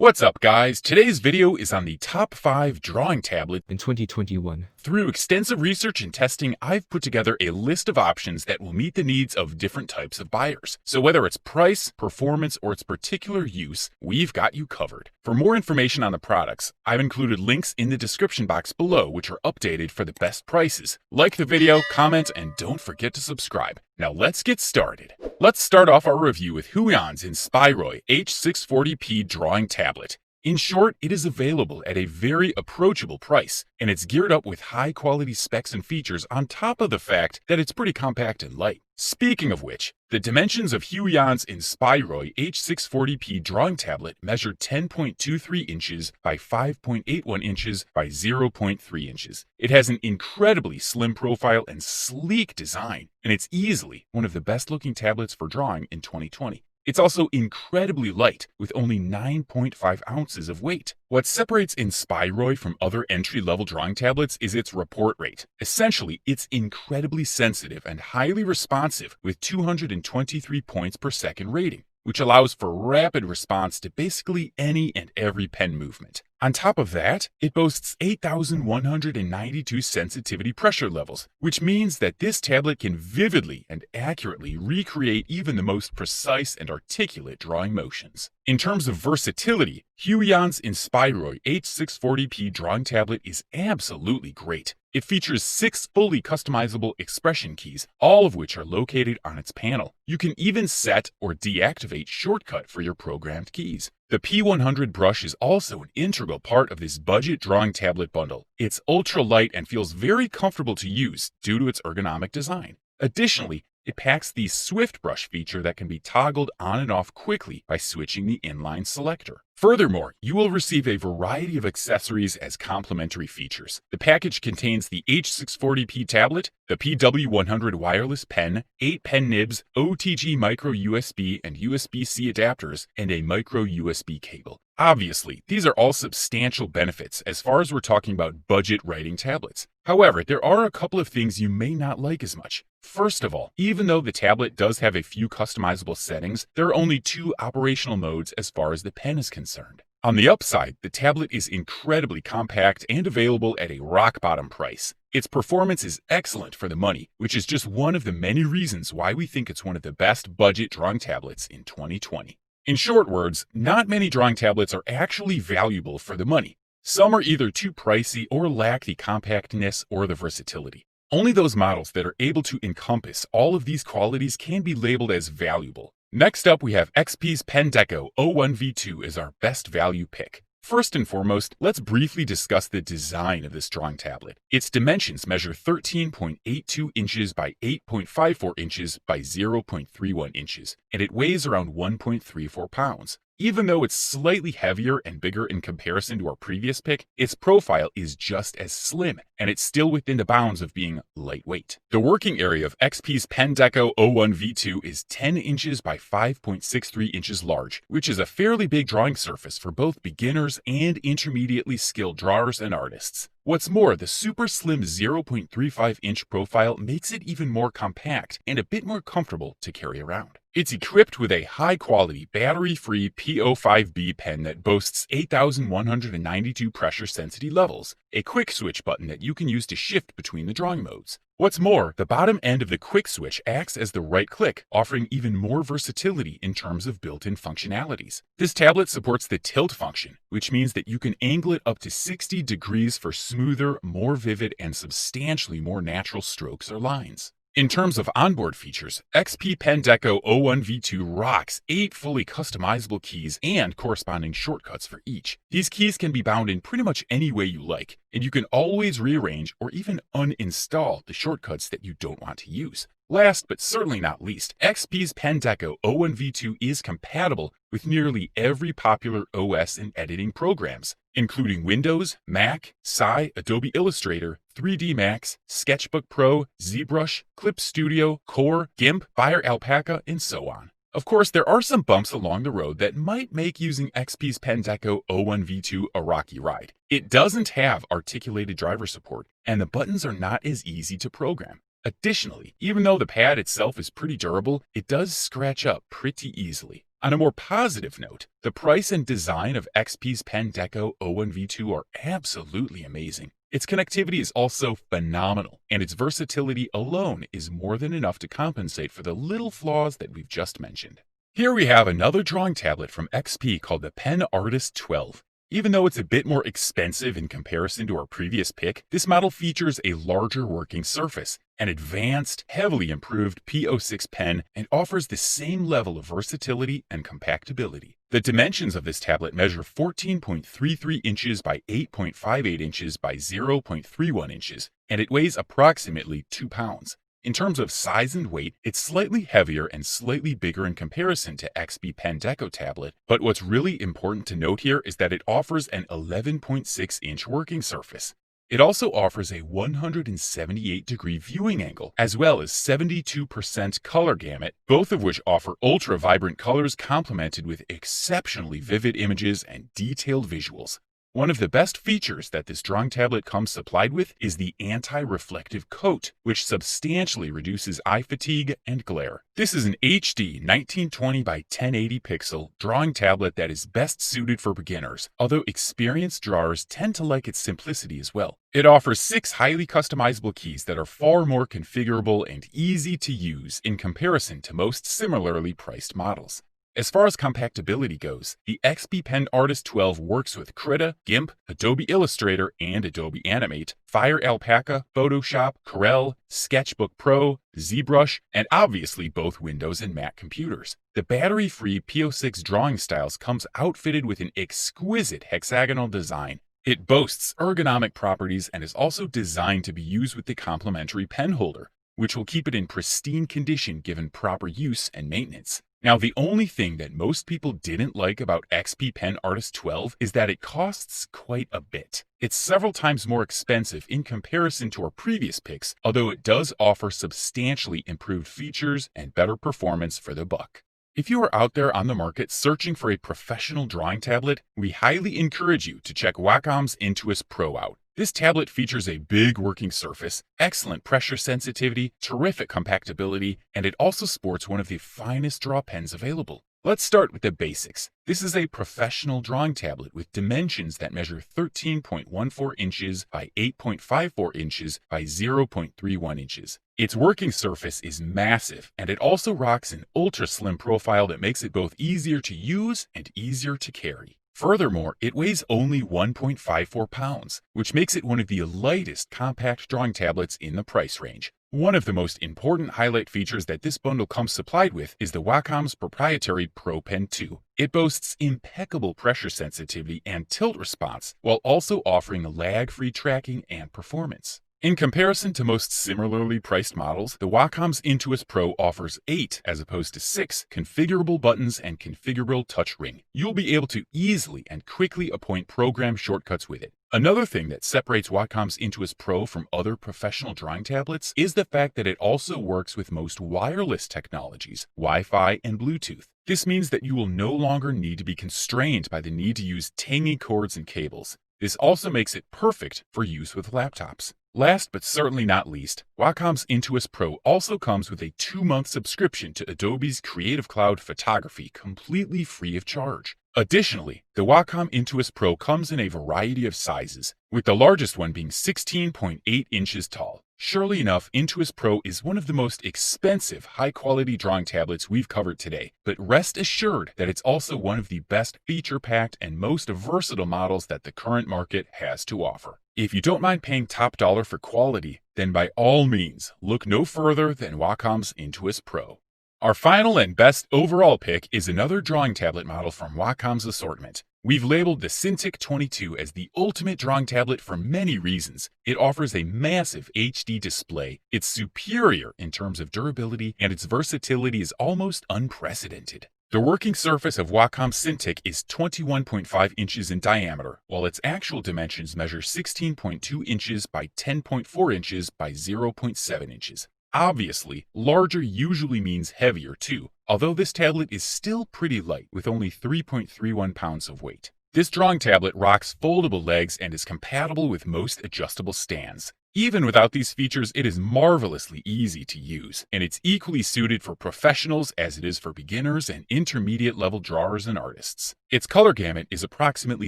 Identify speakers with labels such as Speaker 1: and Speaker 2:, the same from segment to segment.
Speaker 1: What's up, guys? Today's video is on the top 5 drawing tablet
Speaker 2: in 2021.
Speaker 1: Through extensive research and testing, I've put together a list of options that will meet the needs of different types of buyers. So whether it's price, performance, or its particular use, we've got you covered. For more information on the products, I've included links in the description box below, which are updated for the best prices. Like the video, comment, and don't forget to subscribe. Now let's get started. Let's start off our review with Huion's Inspiroi H640p drawing tablet. In short, it is available at a very approachable price, and it's geared up with high-quality specs and features on top of the fact that it's pretty compact and light. Speaking of which, the dimensions of Huion's Inspiroi H640p drawing tablet measure 10.23 inches by 5.81 inches by 0.3 inches. It has an incredibly slim profile and sleek design, and it's easily one of the best-looking tablets for drawing in 2020. It's also incredibly light, with only 9.5 ounces of weight. What separates Inspiroi from other entry-level drawing tablets is its report rate. Essentially, it's incredibly sensitive and highly responsive with 223 points per second rating, which allows for rapid response to basically any and every pen movement. On top of that, it boasts 8,192 sensitivity pressure levels, which means that this tablet can vividly and accurately recreate even the most precise and articulate drawing motions. In terms of versatility, Huion's Inspiroi H640p drawing tablet is absolutely great. It features 6 fully customizable expression keys, all of which are located on its panel. You can even set or deactivate shortcut for your programmed keys. The P100 brush is also an integral part of this budget drawing tablet bundle. It's ultra light and feels very comfortable to use due to its ergonomic design. Additionally, it packs the Swift Brush feature that can be toggled on and off quickly by switching the inline selector. Furthermore, you will receive a variety of accessories as complementary features. The package contains the H640p tablet, the PW100 wireless pen, 8 pen nibs, OTG micro USB and USB-C adapters, and a micro USB cable. Obviously, these are all substantial benefits as far as we're talking about budget writing tablets. However, there are a couple of things you may not like as much. First of all, even though the tablet does have a few customizable settings, there are only 2 operational modes as far as the pen is concerned. On the upside, the tablet is incredibly compact and available at a rock-bottom price. Its performance is excellent for the money, which is just one of the many reasons why we think it's one of the best budget drawing tablets in 2020. In short words, not many drawing tablets are actually valuable for the money. Some are either too pricey or lack the compactness or the versatility. Only those models that are able to encompass all of these qualities can be labeled as valuable. Next up, we have XP's Pen Deco O1V2 as our best value pick. First and foremost, let's briefly discuss the design of this drawing tablet. Its dimensions measure 13.82 inches by 8.54 inches by 0.31 inches, and it weighs around 1.34 pounds. Even though it's slightly heavier and bigger in comparison to our previous pick, its profile is just as slim, and it's still within the bounds of being lightweight. The working area of XP's Pen Deco O1V2 is 10 inches by 5.63 inches large, which is a fairly big drawing surface for both beginners and intermediately skilled drawers and artists. What's more, the super slim 0.35-inch profile makes it even more compact and a bit more comfortable to carry around. It's equipped with a high-quality, battery-free P05B pen that boasts 8,192 pressure sensitivity levels, a quick switch button that you can use to shift between the drawing modes. What's more, the bottom end of the quick switch acts as the right click, offering even more versatility in terms of built-in functionalities. This tablet supports the tilt function, which means that you can angle it up to 60 degrees for smoother, more vivid, and substantially more natural strokes or lines. In terms of onboard features, XP Pen Deco O1V2 rocks 8 fully customizable keys and corresponding shortcuts for each. These keys can be bound in pretty much any way you like, and you can always rearrange or even uninstall the shortcuts that you don't want to use. Last but certainly not least, XP's Pen Deco O1V2 is compatible with nearly every popular OS and editing programs, including Windows, Mac, Sci, Adobe Illustrator, 3D Max, Sketchbook Pro, ZBrush, Clip Studio, Core, GIMP, Fire Alpaca, and so on. Of course, there are some bumps along the road that might make using XP's Pen Deco O1V2 a rocky ride. It doesn't have articulated driver support, and the buttons are not as easy to program. Additionally, even though the pad itself is pretty durable, it does scratch up pretty easily. On a more positive note, the price and design of XP's Pen Deco O1V2 are absolutely amazing. Its connectivity is also phenomenal, and its versatility alone is more than enough to compensate for the little flaws that we've just mentioned. Here we have another drawing tablet from XP called the Pen Artist 12. Even though it's a bit more expensive in comparison to our previous pick, this model features a larger working surface, an advanced, heavily improved P06 pen, and offers the same level of versatility and compactability. The dimensions of this tablet measure 14.33 inches by 8.58 inches by 0.31 inches, and it weighs approximately 2 pounds. In terms of size and weight, it's slightly heavier and slightly bigger in comparison to XP Pen Deco tablet, but what's really important to note here is that it offers an 11.6-inch working surface. It also offers a 178-degree viewing angle, as well as 72% color gamut, both of which offer ultra-vibrant colors complemented with exceptionally vivid images and detailed visuals. One of the best features that this drawing tablet comes supplied with is the anti-reflective coat, which substantially reduces eye fatigue and glare. This is an HD 1920 by 1080 pixel drawing tablet that is best suited for beginners, although experienced drawers tend to like its simplicity as well. It offers 6 highly customizable keys that are far more configurable and easy to use in comparison to most similarly priced models. As far as compactability goes, the XP Pen Artist 12 works with Krita, GIMP, Adobe Illustrator and Adobe Animate, Fire Alpaca, Photoshop, Corel, Sketchbook Pro, ZBrush, and obviously both Windows and Mac computers. The battery-free P06 drawing styles comes outfitted with an exquisite hexagonal design. It boasts ergonomic properties and is also designed to be used with the complementary pen holder, which will keep it in pristine condition given proper use and maintenance. Now, the only thing that most people didn't like about XP Pen Artist 12 is that it costs quite a bit. It's several times more expensive in comparison to our previous picks, although it does offer substantially improved features and better performance for the buck. If you are out there on the market searching for a professional drawing tablet, we highly encourage you to check Wacom's Intuos Pro out. This tablet features a big working surface, excellent pressure sensitivity, terrific compactability, and it also sports one of the finest draw pens available. Let's start with the basics. This is a professional drawing tablet with dimensions that measure 13.14 inches by 8.54 inches by 0.31 inches. Its working surface is massive, and it also rocks an ultra-slim profile that makes it both easier to use and easier to carry. Furthermore, it weighs only 1.54 pounds, which makes it one of the lightest compact drawing tablets in the price range. One of the most important highlight features that this bundle comes supplied with is the Wacom's proprietary Pro Pen 2. It boasts impeccable pressure sensitivity and tilt response, while also offering lag-free tracking and performance. In comparison to most similarly priced models, the Wacom's Intuos Pro offers 8 as opposed to 6 configurable buttons and configurable touch ring. You'll be able to easily and quickly appoint program shortcuts with it. Another thing that separates Wacom's Intuos Pro from other professional drawing tablets is the fact that it also works with most wireless technologies, Wi-Fi and Bluetooth. This means that you will no longer need to be constrained by the need to use tangy cords and cables. This also makes it perfect for use with laptops. Last but certainly not least, Wacom's Intuos Pro also comes with a 2-month subscription to Adobe's Creative Cloud Photography completely free of charge. Additionally, the Wacom Intuos Pro comes in a variety of sizes, with the largest one being 16.8 inches tall. Surely enough, Intuos Pro is one of the most expensive, high-quality drawing tablets we've covered today, but rest assured that it's also one of the best feature-packed and most versatile models that the current market has to offer. If you don't mind paying top dollar for quality, then by all means, look no further than Wacom's Intuos Pro. Our final and best overall pick is another drawing tablet model from Wacom's assortment. We've labeled the Cintiq 22 as the ultimate drawing tablet for many reasons. It offers a massive HD display, it's superior in terms of durability, and its versatility is almost unprecedented. The working surface of Wacom Cintiq is 21.5 inches in diameter, while its actual dimensions measure 16.2 inches by 10.4 inches by 0.7 inches. Obviously, larger usually means heavier too, although this tablet is still pretty light with only 3.31 pounds of weight. This drawing tablet rocks foldable legs and is compatible with most adjustable stands. Even without these features, it is marvelously easy to use, and it's equally suited for professionals as it is for beginners and intermediate level drawers and artists. Its color gamut is approximately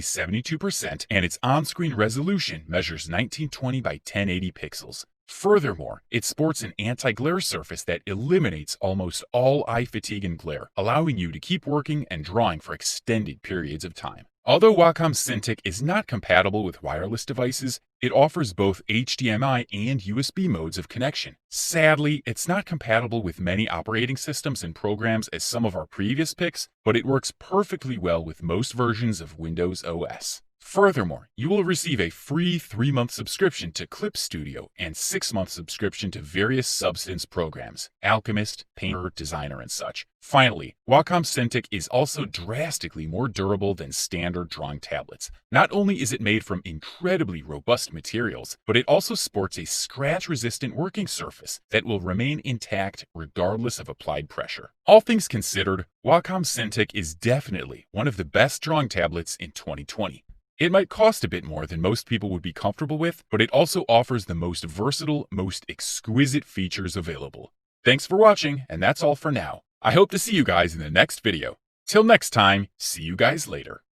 Speaker 1: 72%, and its on-screen resolution measures 1920 by 1080 pixels. Furthermore, it sports an anti-glare surface that eliminates almost all eye fatigue and glare, allowing you to keep working and drawing for extended periods of time. Although Wacom Cintiq is not compatible with wireless devices, it offers both HDMI and USB modes of connection. Sadly, it's not compatible with many operating systems and programs as some of our previous picks, but it works perfectly well with most versions of Windows OS. Furthermore, you will receive a free 3-month subscription to Clip Studio and 6-month subscription to various Substance programs, Alchemist, Painter, Designer, and such. Finally, Wacom Cintiq is also drastically more durable than standard drawing tablets. Not only is it made from incredibly robust materials, but it also sports a scratch-resistant working surface that will remain intact regardless of applied pressure. All things considered, Wacom Cintiq is definitely one of the best drawing tablets in 2020. It might cost a bit more than most people would be comfortable with, but it also offers the most versatile, most exquisite features available. Thanks for watching, and that's all for now. I hope to see you guys in the next video. Till next time, see you guys later.